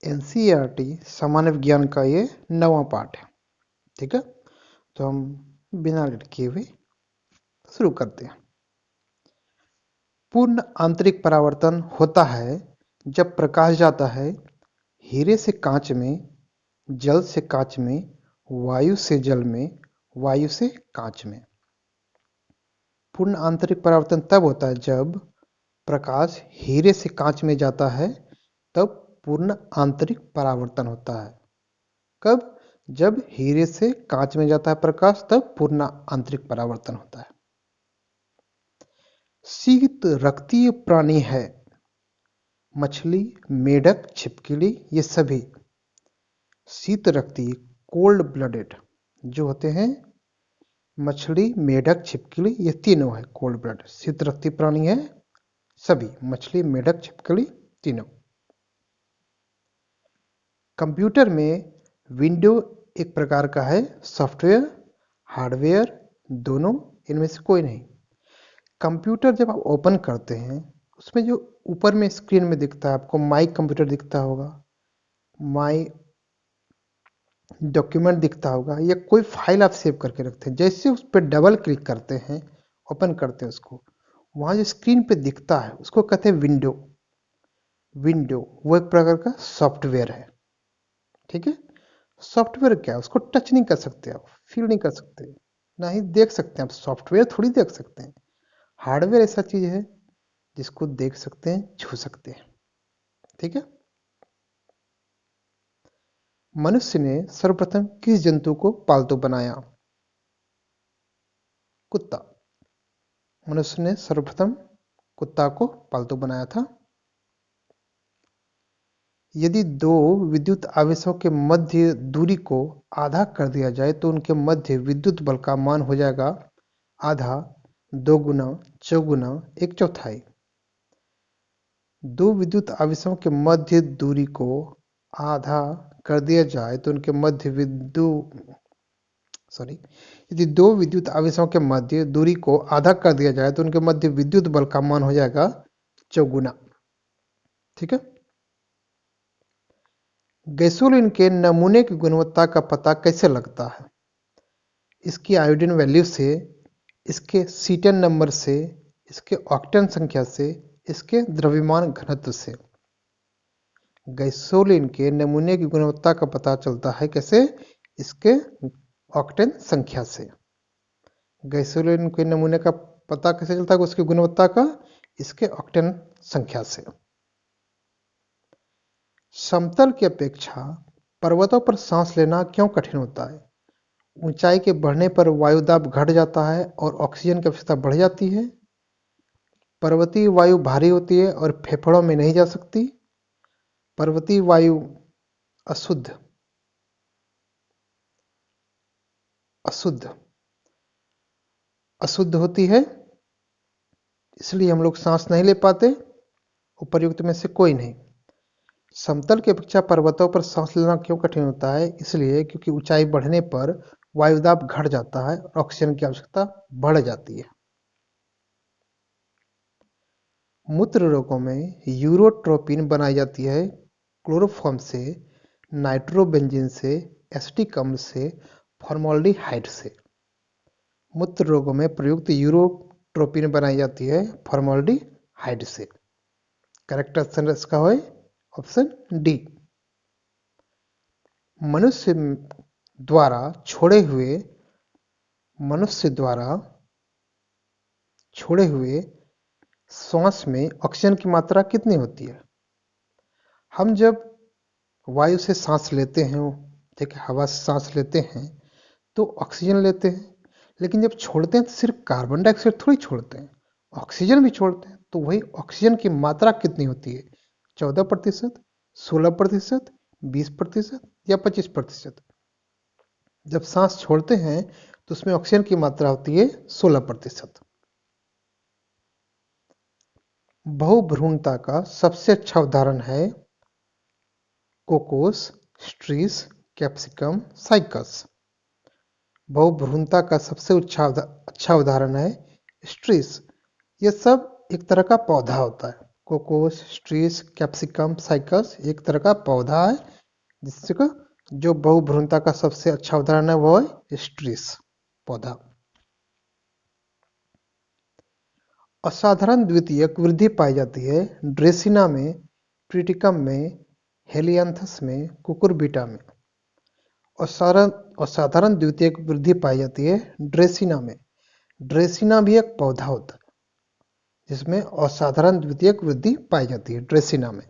NCERT सामान्य विज्ञान का ये 9वां पाठ है। ठीक है, तो हम बिना लेट किए हुए शुरू करते हैं। पूर्ण आंतरिक परावर्तन होता है जब प्रकाश जाता है हीरे से कांच में, जल से कांच में, वायु से जल में, वायु से कांच में। पूर्ण आंतरिक परावर्तन तब होता है जब प्रकाश हीरे से कांच में जाता है, तब पूर्ण आंतरिक परावर्तन होता है। कब? जब हीरे से कांच में जाता है प्रकाश, तब पूर्ण आंतरिक परावर्तन होता है। शीत रक्तीय प्राणी है मछली, मेढक, छिपकली, ये सभी शीत रक्तीय कोल्ड ब्लडेड जो होते हैं। मछली, मेढक, छिपकली, ये तीनों है कोल्ड ब्लड शीत रक्तीय प्राणी है। सभी मछली, मेढक, छिपकली तीनों। कंप्यूटर में विंडो एक प्रकार का है सॉफ्टवेयर, हार्डवेयर, दोनों, इनमें से कोई नहीं। कंप्यूटर जब आप ओपन करते हैं, उसमें जो ऊपर में स्क्रीन में दिखता है आपको माई कंप्यूटर दिखता होगा, माई डॉक्यूमेंट दिखता होगा, या कोई फाइल आप सेव करके रखते हैं। जैसे उस पर डबल क्लिक करते हैं, ओपन करते हैं उसको, वहाँ जो स्क्रीन पे दिखता है उसको कहते हैं विंडो। विंडो वो एक प्रकार का सॉफ्टवेयर है। ठीक है, सॉफ्टवेयर क्या है, उसको टच नहीं कर सकते आप, फील नहीं कर सकते, ना ही देख सकते हैं आप। सॉफ्टवेयर थोड़ी देख सकते हैं। हार्डवेयर ऐसा चीज है जिसको देख सकते हैं, छू सकते हैं। ठीक है। मनुष्य ने सर्वप्रथम किस जंतु को पालतू बनाया? कुत्ता। मनुष्य ने सर्वप्रथम कुत्ता को पालतू बनाया था। यदि दो विद्युत आवेशों के मध्य दूरी को आधा कर दिया जाए तो उनके मध्य विद्युत बल का मान हो जाएगा आधा, 2 गुना, चौगुना, 1/4। दो विद्युत आवेशों के मध्य दूरी को आधा कर दिया जाए तो उनके मध्य यदि दो विद्युत आवेशों के मध्य दूरी को आधा कर दिया जाए तो उनके मध्य विद्युत बल का मान हो जाएगा चौगुना। ठीक है। गैसोलीन के नमूने की गुणवत्ता का पता कैसे लगता है? इसकी आयोडीन वैल्यू से, इसके सीटन नंबर से, इसके ऑक्टेन संख्या से, इसके द्रव्यमान घनत्व से। गैसोलीन के नमूने की गुणवत्ता का पता चलता है कैसे? इसके ऑक्टेन संख्या से। गैसोलीन के नमूने का पता कैसे चलता है उसकी गुणवत्ता का? इसके ऑक्टेन संख्या से। समतल की अपेक्षा पर्वतों पर सांस लेना क्यों कठिन होता है? ऊंचाई के बढ़ने पर वायुदाब घट जाता है और ऑक्सीजन की आवश्यकता बढ़ जाती है। पर्वतीय वायु भारी होती है और फेफड़ों में नहीं जा सकती। पर्वतीय वायु अशुद्ध अशुद्ध अशुद्ध होती है, इसलिए हम लोग सांस नहीं ले पाते। उपर्युक्त में से कोई नहीं। समतल की अपेक्षा पर्वतों पर सांस लेना क्यों कठिन होता है? इसलिए क्योंकि ऊंचाई बढ़ने पर वायुदाब घट जाता है और ऑक्सीजन की आवश्यकता बढ़ जाती है। मूत्र रोगों में यूरोट्रोपिन बनाई जाती है क्लोरोफॉर्म से, नाइट्रोबेंजीन से, एसिटिक अम्ल से, फॉर्मल्डिहाइड से। मूत्र रोगों में प्रयुक्त यूरोट्रोपिन बनाई जाती है फॉर्मल्डिहाइड से। करेक्ट आंसर इसका है ऑप्शन डी। मनुष्य द्वारा मनुष्य द्वारा छोड़े हुए श्वास में ऑक्सीजन की मात्रा कितनी होती है? हम जब वायु से सांस लेते हैं, ठीक है, हवा से सांस लेते हैं तो ऑक्सीजन लेते हैं, लेकिन जब छोड़ते हैं तो सिर्फ कार्बन डाइऑक्साइड थोड़ी छोड़ते हैं, ऑक्सीजन भी छोड़ते हैं। तो वही ऑक्सीजन की मात्रा कितनी होती है? 14%, 16%, 20% या 25%? जब सांस छोड़ते हैं तो उसमें ऑक्सीजन की मात्रा होती है 16%। बहुभ्रूणता का सबसे अच्छा उदाहरण है कोकोस, स्ट्रीस, कैप्सिकम, साइकस। बहुभ्रूणता का सबसे अच्छा उदाहरण है स्ट्रीस। यह सब एक तरह का पौधा होता है। कोकोस, स्ट्रीस, कैप्सिकम, साइकस एक तरह का पौधा है जिसका जो बहुभ्रूणता का सबसे अच्छा उदाहरण है वो है स्ट्रीस पौधा। असाधारण द्वितीयक वृद्धि पाई जाती है ड्रेसिना में, ट्रिटिकम में, हेलियांथस में, कुकुरबिटा में। असाधारण असाधारण द्वितीयक वृद्धि पाई जाती है ड्रेसिना में। ड्रेसिना भी एक पौधा होता है जिसमें असाधारण द्वितीयक वृद्धि पाई जाती है ड्रेसिना में।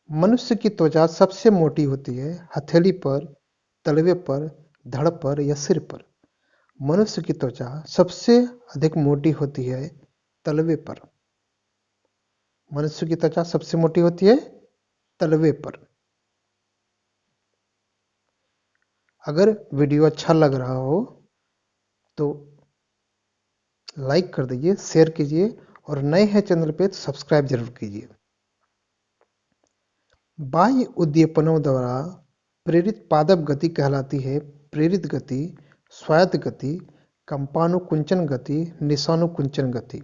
मनुष्य की त्वचा सबसे मोटी होती है हथेली पर, तलवे पर, धड़ पर या सिर पर। मनुष्य की त्वचा सबसे अधिक मोटी होती है तलवे पर। मनुष्य की त्वचा सबसे मोटी होती है तलवे पर। अगर वीडियो अच्छा लग रहा हो तो लाइक कर दीजिए, शेयर कीजिए और नए हैं चैनल पे तो सब्सक्राइब जरूर कीजिए। बाह्य उद्दीपनों द्वारा प्रेरित पादप गति कहलाती है प्रेरित गति, स्वायत्त गति, कंपानुकुंचन गति, निशानुकुंचन गति।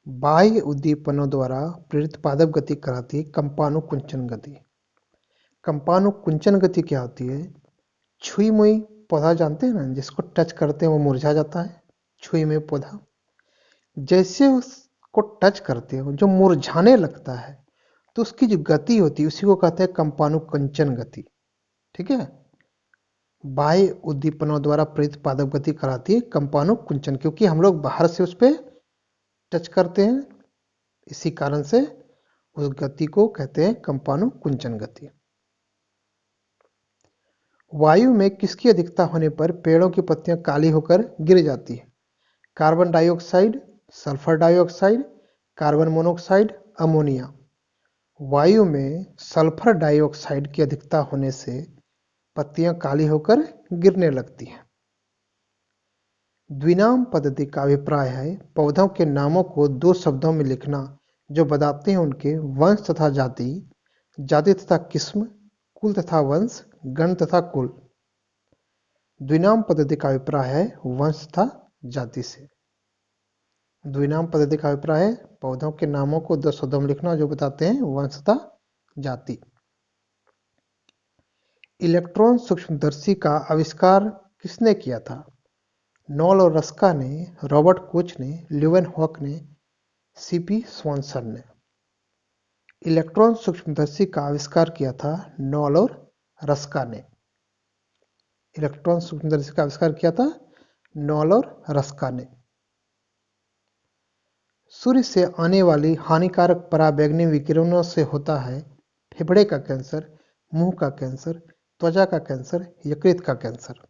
बाह्य उद्दीपनों द्वारा प्रेरित पादप गति कहलाती है कंपानुकुंचन गति। कंपानुकुंचन गति क्या होती है? छुई मुई पौधा जानते हैं ना, जिसको टच करते हैं वो मुरझा जाता है, छुई मुई पौधा। जैसे उसको टच करते हो जो मुरझाने लगता है तो उसकी जो गति होती है उसी को कहते हैं कंपानुकुंचन गति। ठीक है, बाह्य उद्दीपनों द्वारा प्रेरित पादप गति कराती है कंपानुकुंचन, क्योंकि हम लोग बाहर से उस पर टच करते हैं, इसी कारण से उस गति को कहते हैं कंपानुकुंचन गति। वायु में किसकी अधिकता होने पर पेड़ों की पत्तियां काली होकर गिर जाती है? Carbon dioxide, sulphur dioxide, carbon monoxide, ammonia. वायु में सल्फर डाइऑक्साइड की अधिकता होने से पत्तियां काली होकर गिरने लगती हैं। द्विनाम पद्धति का अभिप्राय है पौधों के नामों को दो शब्दों में लिखना जो बताते हैं उनके वंश तथा जाति, जाति तथा किस्म, कुल तथा वंश, गण तथा कुल। द्विनाम पद्धति का अभिप्राय है वंश तथा जाति से। द्विनाम पद्धति का अभिप्राय है पौधों के नामों को दो शब्दों में लिखना जो बताते हैं वंश तथा जाति। इलेक्ट्रॉन सूक्ष्मदर्शी का आविष्कार किसने किया था? नॉल और रस्का ने, रॉबर्ट कोच ने, ल्यूवेनहॉक ने, सीपी स्वानसन ने। इलेक्ट्रॉन सूक्ष्मदर्शी का आविष्कार किया था नॉल और रस्का ने। इलेक्ट्रॉन सूक्ष्मदर्शी का आविष्कार किया था नॉल और रस्का ने। सूर्य से आने वाली हानिकारक पराबैंगनी विकिरणों से होता है फेफड़े का कैंसर, मुंह का कैंसर, त्वचा का कैंसर, यकृत का कैंसर।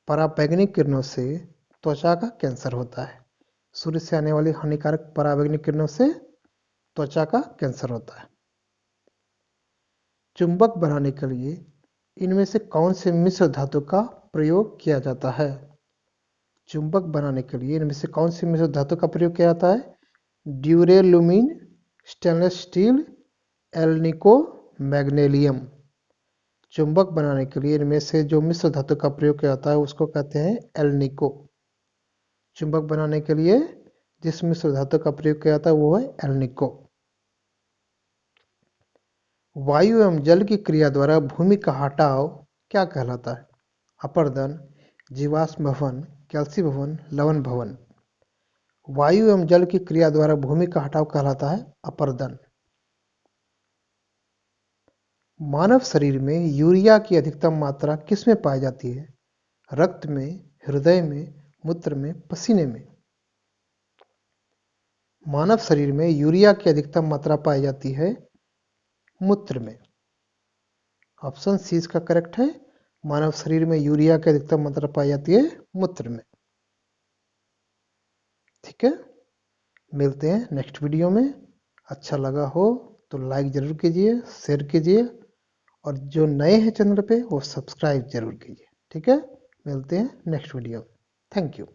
पराबैंगनी किरणों से त्वचा का कैंसर होता है। सूर्य से आने वाली हानिकारक पराबैंगनी किरणों से त्वचा का कैंसर होता है। चुंबक बनाने के लिए इनमें से कौन से मिश्र धातु का प्रयोग किया जाता है? चुंबक बनाने के लिए इनमें से कौन सी मिश्र धातु का प्रयोग किया जाता है? ड्यूरेलुमिन, स्टेनलेस स्टील, एल्निको, मैग्नीशियम। चुंबक बनाने के लिए इनमें से जो मिश्र धातु का प्रयोग किया जाता है उसको कहते हैं एल्निको। चुंबक बनाने के लिए जिस मिश्र धातु का प्रयोग किया जाता है वो है एल्निको। वायु एवं जल की क्रिया द्वारा भूमि का हटाव क्या कहलाता है? अपरदन, जीवाश्म भवन, कैल्सी भवन, लवण भवन। वायु एवं जल की क्रिया द्वारा भूमि का हटाव कहलाता है अपरदन। मानव शरीर में यूरिया की अधिकतम मात्रा किस में पाई जाती है? रक्त में, हृदय में, मूत्र में, पसीने में। मानव शरीर में यूरिया की अधिकतम मात्रा पाई जाती है मूत्र में। ऑप्शन सी इसका करेक्ट है। मानव शरीर में यूरिया की अधिकतम मात्रा पाई जाती है मूत्र में। ठीक है, मिलते हैं नेक्स्ट वीडियो में। अच्छा लगा हो तो लाइक जरूर कीजिए, शेयर कीजिए और जो नए हैं चैनल पे वो सब्सक्राइब जरूर कीजिए। ठीक है, मिलते हैं नेक्स्ट वीडियो में। Thank you.